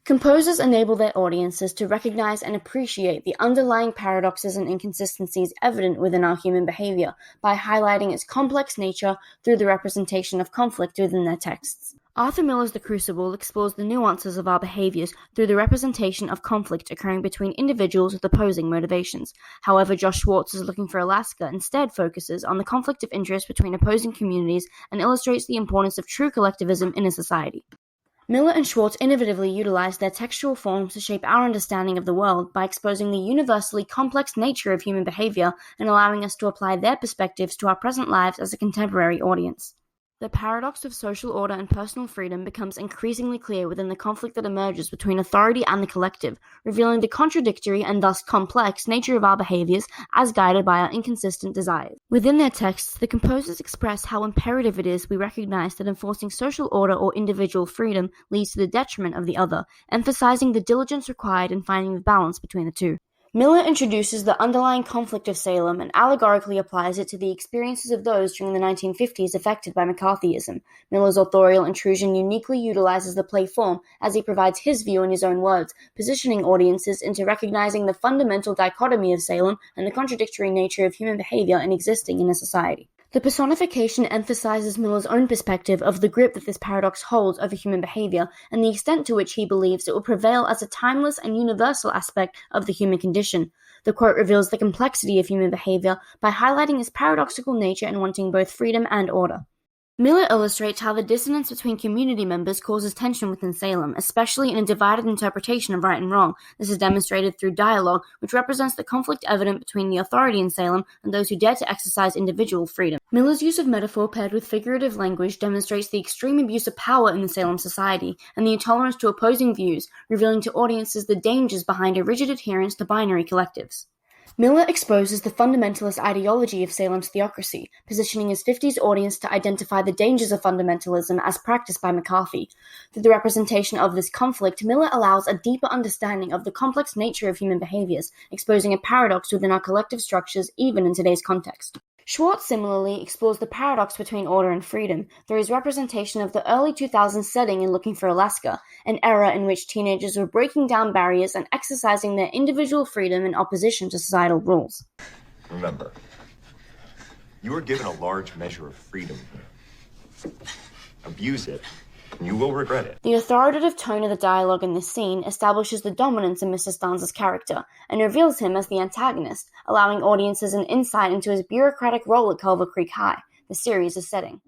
Composers enable their audiences to recognize and appreciate the underlying paradoxes and inconsistencies evident within our human behavior by highlighting its complex nature through the representation of conflict within their texts. Arthur Miller's The Crucible explores the nuances of our behaviors through the representation of conflict occurring between individuals with opposing motivations. However, Josh Schwartz's Looking for Alaska instead focuses on the conflict of interest between opposing communities and illustrates the importance of true collectivism in a society. Miller and Schwartz innovatively utilized their textual forms to shape our understanding of the world by exposing the universally complex nature of human behavior and allowing us to apply their perspectives to our present lives as a contemporary audience. The paradox of social order and personal freedom becomes increasingly clear within the conflict that emerges between authority and the collective, revealing the contradictory and thus complex nature of our behaviors as guided by our inconsistent desires. Within their texts, the composers express how imperative it is we recognize that enforcing social order or individual freedom leads to the detriment of the other, emphasizing the diligence required in finding the balance between the two. Miller introduces the underlying conflict of Salem and allegorically applies it to the experiences of those during the 1950s affected by McCarthyism. Miller's authorial intrusion uniquely utilizes the play form as he provides his view in his own words, positioning audiences into recognizing the fundamental dichotomy of Salem and the contradictory nature of human behavior in existing in a society. The personification emphasizes Miller's own perspective of the grip that this paradox holds over human behavior and the extent to which he believes it will prevail as a timeless and universal aspect of the human condition. The quote reveals the complexity of human behavior by highlighting its paradoxical nature and wanting both freedom and order. Miller illustrates how the dissonance between community members causes tension within Salem, especially in a divided interpretation of right and wrong. This is demonstrated through dialogue, which represents the conflict evident between the authority in Salem and those who dare to exercise individual freedom. Miller's use of metaphor paired with figurative language demonstrates the extreme abuse of power in the Salem society and the intolerance to opposing views, revealing to audiences the dangers behind a rigid adherence to binary collectives. Miller exposes the fundamentalist ideology of Salem's theocracy, positioning his 50s audience to identify the dangers of fundamentalism as practiced by McCarthy. Through the representation of this conflict, Miller allows a deeper understanding of the complex nature of human behaviors, exposing a paradox within our collective structures even in today's context. Schwartz similarly explores the paradox between order and freedom through his representation of the early 2000s setting in Looking for Alaska, an era in which teenagers were breaking down barriers and exercising their individual freedom in opposition to societal rules. Remember, you are given a large measure of freedom here. Abuse it, and you will regret it. The authoritative tone of the dialogue in this scene establishes the dominance in Mr. Stanza's character and reveals him as the antagonist, allowing audiences an insight into his bureaucratic role at Culver Creek High, the series' setting.